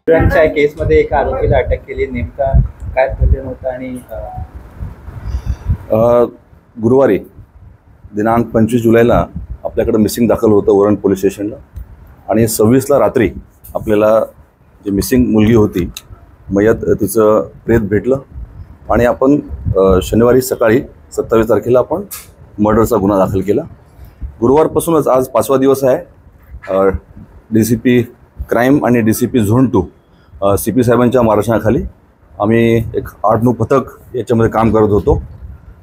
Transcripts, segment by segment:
केसमध्ये एका आरोपीला अटक केली, नेमका काय प्रकरण होता? आणि गुरुवारी दिनांक 25 जुलैला आपल्याकडे मिसिंग दाखल होतं वरण पोलीस स्टेशनला, आणि 26ला रात्री आपल्याला जी मिसिंग मुलगी होती मयत तिचं प्रेत भेटलं, आणि आपण शनिवारी सकाळी 27 तारखेला आपण मर्डरचा गुन्हा दाखल केला. गुरुवारपासूनच आज 5वा दिवस आहे. DCP क्राईम आणि DCP झोन 2 CP साहेबांच्या मार्गदर्शनाखाली आम्ही एक 8-9 पथक याच्यामध्ये काम करत होतो.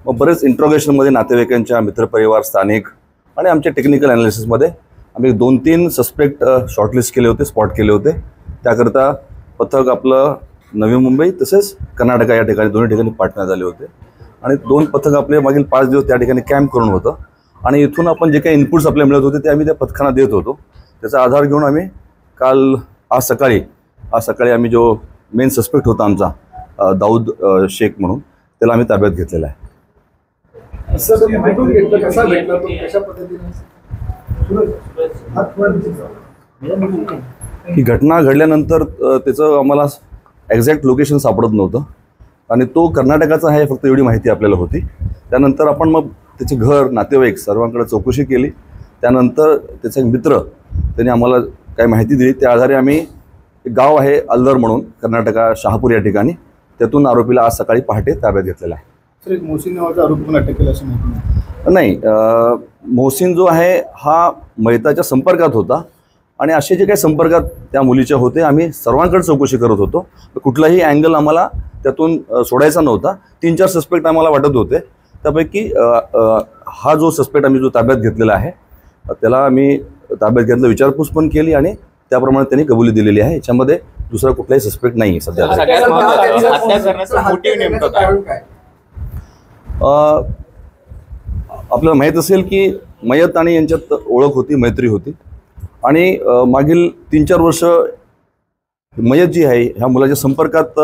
मग बरेच इंट्रोगेशनमध्ये नातेवाईकांच्या, मित्रपरिवार, स्थानिक आणि आमच्या टेक्निकल ॲनालिसिसमध्ये आम्ही 2-3 सस्पेक्ट शॉर्टलिस्ट केले होते, स्पॉट केले होते. त्याकरता पथक आपलं नवी मुंबई तसेच कर्नाटका या ठिकाणी दोन्ही ठिकाणी पाठवण्यात आले होते, आणि 2 पथक आपले मागील 5 दिवस त्या ठिकाणी कॅम्प करून होतं. आणि इथून आपण जे काही इनपुट्स आपल्याला मिळत होते ते आम्ही त्या पथकांना देत होतो. त्याचा आधार घेऊन आम्ही आज सकाळी आम्ही जो मेन सस्पेक्ट होता आमचा दाऊद शेख म्हणून, त्याला आम्ही ताब्यात घेतलेला आहे. ही घटना घडल्यानंतर त्याचं आम्हाला एक्झॅक्ट लोकेशन सापडत नव्हतं, आणि तो कर्नाटकाचा आहे फक्त एवढी माहिती आपल्याला होती. त्यानंतर आपण मग त्याचे घर, नातेवाईक सर्वांकडे चौकशी केली. त्यानंतर त्याचा एक मित्र त्याने आम्हाला काय माहिती दिली, त्या आधारे आम्ही एक गाव आहे अल्दर म्हणून कर्नाटका, शहापूर या ठिकाणी, त्यातून आरोपीला आज सकाळी पहाटे ताब्यात घेतलेला आहे. सर, एक मोहसिन नावाचा आरोपी पण अटक केला असं माहिती नाही. मोहसिन जो आहे हा मयताच्या संपर्कात होता, आणि असे जे काही संपर्कात त्या मुलीच्या होते आम्ही सर्वांकडे चौकशी करत होतो. कुठलाही अँगल आम्हाला त्यातून सोडायचा नव्हता. 3-4 सस्पेक्ट आम्हाला वाटत होते. त्यापैकी हा जो सस्पेक्ट आम्ही जो ताब्यात घेतलेला आहे त्याला आम्ही ताब्यात घेतलं, विचारपूस पण केली, आणि त्याप्रमाणे त्यांनी कबुली दिलेली आहे. याच्यामध्ये दुसरा कुठलाही सस्पेक्ट नाही सध्या. आपल्याला माहीत असेल की मयत आणि यांच्यात ओळख होती, मैत्री होती, आणि मागील 3-4 वर्ष मयत जी आहे ह्या मुलाच्या संपर्कात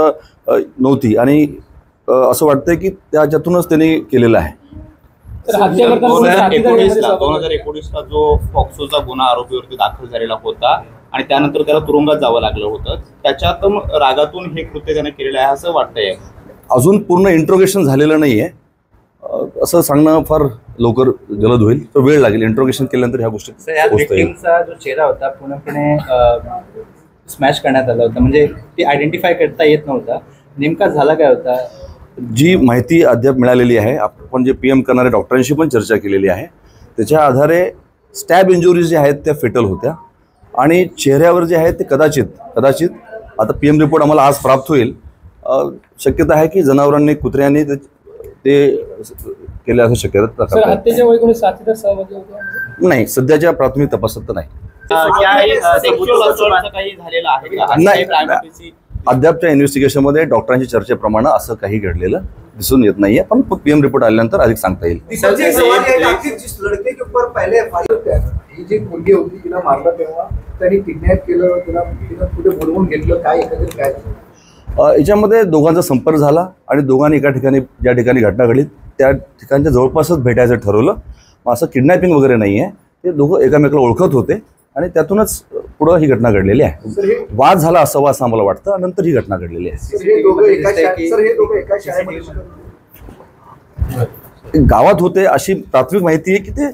नव्हती, आणि असं वाटतंय की त्याच्यातूनच त्यांनी केलेलं आहे. 2019ला जो पॉक्सोचा गुन्हा आरोपीवरती दाखल झालेला होता, आणि त्यानंतर त्याला तुरुंगात जावं लागलं होतं, त्याच्यात रागातून हे कृत्य त्याने केलेलं आहे असं वाटतंय. अजून पूर्ण इंट्रोगेशन झालेलं नाही आहे, असं सांगणं फार लवकर जलद होईल. तो वेळ लागेल. इंट्रोगेशन केल्यानंतर ह्या गोष्टी जो चेहरा होता पूर्णपणे स्मॅश करण्यात आला होता, म्हणजे ती आयडेंटिफाय करता येत नव्हता. नेमका झाला काय होता? जी माहिती अद्याप मिळालेली आहे, आपण जे PM करणाऱ्या डॉक्टरांशी पण चर्चा केलेली आहे, त्याच्या आधारे स्टॅब इंजुरीज ज्या आहेत त्या फेटल होत्या, आणि चेहऱ्यावर जे आहेत ते कदाचित आता PM रिपोर्ट आम्हाला आज प्राप्त होईल. शक्यता आहे की जनावरांनी, कुत्र्यांनी ते केले असं शक्यता नाही. सध्याच्या प्राथमिक तपासात तर नाही. अद्यापच्या इन्व्हेस्टिगेशनमध्ये डॉक्टरांच्या चर्चेप्रमाणे असं काही घडलेलं दिसून येत नाहीये, पण PM रिपोर्ट आल्यानंतर अधिक सांगता येईल. याच्यामध्ये दोघांचा संपर्क झाला, आणि दोघांनी एका ठिकाणी, ज्या ठिकाणी घटना घडली त्या ठिकाणच्या जवळपासच भेटायचं ठरवलं. मग असं किडनॅपिंग वगैरे नाही आहे. ते दोघं एकमेकाला ओळखत होते, आणि त्यातूनच पुढं ही घटना घडलेली आहे. वाद झाला असावा असं आम्हाला वाटतं, नंतर ही घटना घडलेली आहे. गावात होते अशी प्राथमिक माहिती आहे की ते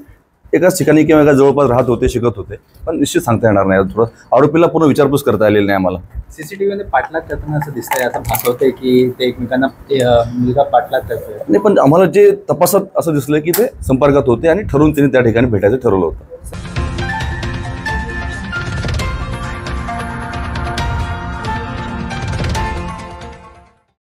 एकाच ठिकाणी किंवा एका जवळपास राहत होते, शिकत होते, पण निश्चित सांगता येणार नाही. थोडं आरोपीला पूर्ण विचारपूस करता आलेली नाही आम्हाला. CCTVमध्ये पाठलाग करताना असं दिसतंय, असं भासवतंय की ते एकमेकांना मुलगा पाठलाग करतोय. नाही, पण आम्हाला जे तपासात असं दिसलं की ते संपर्कात होते, आणि ठरवून त्यांनी त्या ठिकाणी भेटायचं ठरवलं होतं.